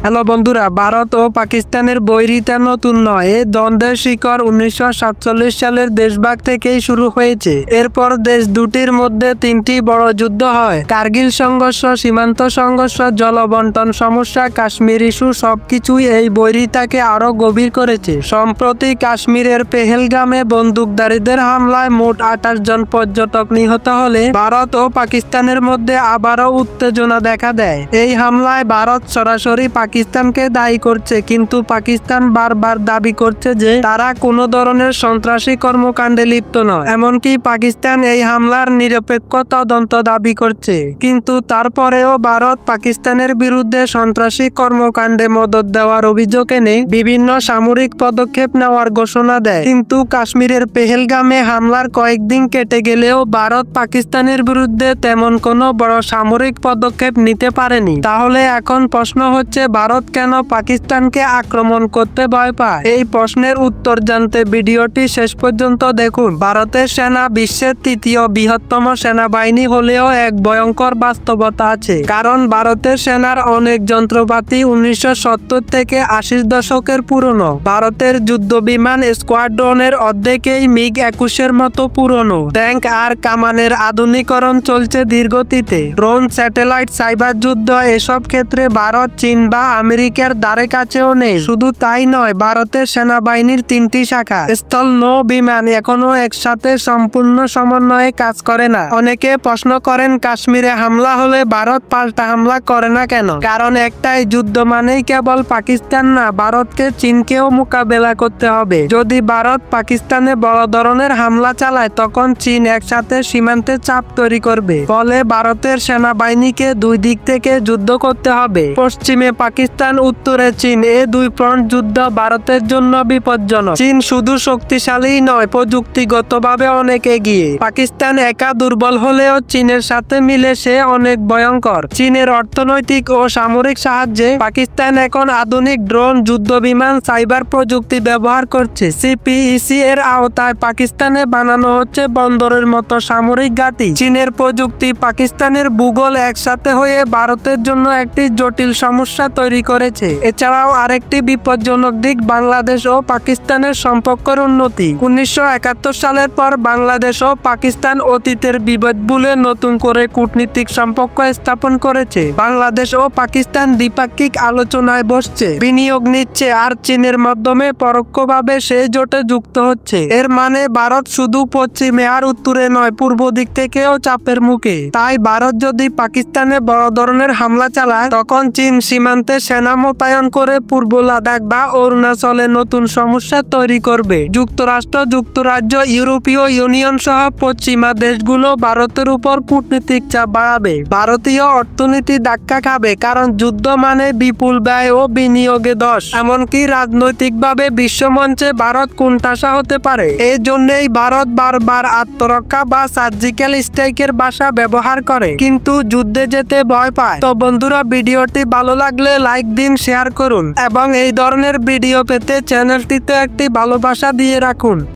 Hello বন্ধুরা, ভারত ও পাকিস্তানের বৈরিতা নতুন নয়। এই দ্বন্দ্বের শিকড় 1947 সালের দেশভাগ থেকেই শুরু হয়েছে। এরপর দেশ দুটির মধ্যে তিনটি বড় যুদ্ধ হয়। কার্গিল সংঘর্ষ, সীমান্ত সংঘর্ষ, জলবন্টন সমস্যা, কাশ্মীর ইস্যু সবকিছুই এই বৈরিতাকে আরো গভীর করেছে। সম্প্রতি কাশ্মীরের পেহেলগামে বন্দুকধারীদের হামলায় মোট 28 জন পর্যটক নিহত হলে ভারত ও পাকিস্তানের মধ্যে আবারও উত্তেজনা দেখা দেয়। এই হামলায় ভারত সরাসরি পাকিস্তানকে দায়ী করছে, কিন্তু পাকিস্তান বারবার দাবি করছে যে তারা কোনো ধরনের সন্ত্রাসী কর্মকাণ্ডে লিপ্ত নয়। এমনকি পাকিস্তান এই হামলার নিরপেক্ষ তদন্ত দাবি করছে। কিন্তু তারপরেও ভারত পাকিস্তানের বিরুদ্ধে সন্ত্রাসী কর্মকাণ্ডে মদদ দেওয়ার অভিযোগ এনে বিভিন্ন সামরিক পদক্ষেপ নেওয়ার ঘোষণা দেয়। কিন্তু কাশ্মীরের পেহেলগামে হামলার কয়েকদিন কেটে গেলেও ভারত পাকিস্তানের বিরুদ্ধে তেমন কোনো বড় সামরিক পদক্ষেপ নিতে পারেনি। তাহলে এখন প্রশ্ন হচ্ছে, ভারত কেন পাকিস্তানকে আক্রমণ করতে ভয় পায়? এই প্রশ্নের উত্তর জানতে ভিডিওটি শেষ পর্যন্ত দেখুন। ভারতের সেনা বিশ্বের তৃতীয় বৃহত্তম সেনাবাহিনী হলেও এক ভয়ঙ্কর বাস্তবতা আছে। কারণ ভারতের সেনার অনেক যন্ত্রপাতি 1970 থেকে 80 দশকের পুরনো। ভারতের যুদ্ধ বিমান স্কোয়াড্রনের অর্ধেকেই MiG-21 মতো পুরনো। ট্যাঙ্ক আর কামানের আধুনিকরণ চলছে ধীরগতিতে। ড্রোন, স্যাটেলাইট, সাইবার যুদ্ধ এসব ক্ষেত্রে ভারত, চীন বা আমেরিকার ধারে কাছেও নেই। শুধু তাই নয়, ভারতের সেনাবাহিনীর 3টি শাখা স্থল, নৌ, বিমান এখনো একসাথে সম্পূর্ণ সমন্বয়ে কাজ করে না। অনেকে প্রশ্ন করেন, কাশ্মীরে হামলা হলে ভারত পাল্টা হামলা করে না কেন? কারণ একটাই, যুদ্ধ মানেই কেবল পাকিস্তান না, ভারতকে চীনকেও মোকাবেলা করতে হবে। যদি ভারত পাকিস্তানে বড় ধরনের হামলা চালায়, তখন চীন একসাথে সীমান্তে চাপ তৈরি করবে। ফলে ভারতের সেনাবাহিনীকে দুই দিক থেকে যুদ্ধ করতে হবে। পশ্চিমে পাকিস্তান, উত্তরে চীন। এই দুই ফ্রন্ট যুদ্ধ ভারতের জন্য বিপজ্জনক। চীন শুধু শক্তিশালী নয়, প্রযুক্তিগতভাবে অনেক এগিয়ে। পাকিস্তান একা দুর্বল হলেও চীনের সাথে মিলে সে অনেক ভয়ঙ্কর। চীনের অর্থনৈতিক ও সামরিক সাহায্যে পাকিস্তান এখন আধুনিক ড্রোন, যুদ্ধ বিমান, সাইবার প্রযুক্তি ব্যবহার করছে। CPEC এর আওতায় পাকিস্তানে বানানো হচ্ছে বন্দরের মতো সামরিক ঘাঁটি। চীনের প্রযুক্তি, পাকিস্তানের ভূগোল একসাথে হয়ে ভারতের জন্য একটি জটিল সমস্যা তৈরি করেছে। এছাড়াও আরেকটি বিপজ্জনক দিক বাংলাদেশ ও পাকিস্তানের সম্পর্কের উন্নতি। 1971 সালের পর বাংলাদেশ ও পাকিস্তান অতীতের বিভেদ ভুলে নতুন করে কূটনীতিক সম্পর্ক স্থাপন করেছে। বাংলাদেশ ও পাকিস্তান দ্বিপাক্ষিক আলোচনায় বসছে, বিনিয়োগ নিচ্ছে, আর চীনের মাধ্যমে পরোক্ষভাবে সেই জোটে যুক্ত হচ্ছে। এর মানে ভারত শুধু পশ্চিমে আর উত্তরে নয়, পূর্ব দিক থেকেও চাপের মুখে। তাই ভারত যদি পাকিস্তানে বড় ধরনের হামলা চালায়, তখন চীন সীমান্তে সেনা মোতায়েন করে পূর্ব লাদাখ বা অরুণাচলে নতুন সমস্যা তৈরি করবে। যুক্তরাষ্ট্র, যুক্তরাজ্য, ইউরোপীয় ইউনিয়ন সহ পশ্চিমা দেশগুলো ভারতের উপর কূটনীতিক চাপ বাড়াবে। ভারতীয় অর্থনীতি ধাক্কা খাবে, কারণ যুদ্ধ মানে বিপুল ব্যয় ও বিনিয়োগে ধস। এমনকি রাজনৈতিকভাবে বিশ্বমঞ্চে ভারত কোণঠাসা হতে পারে। এই জন্যই ভারত বারবার আত্মরক্ষা বা সার্জিক্যাল স্ট্রাইকের ভাষা ব্যবহার করে, কিন্তু যুদ্ধে যেতে ভয় পায়। তো বন্ধুরা, ভিডিওটি ভালো লাগলে লাইক দিন, শেয়ার করুন এবং এই ধরনের ভিডিও পেতে চ্যানেলটিতে একটি ভালোবাসা দিয়ে রাখুন।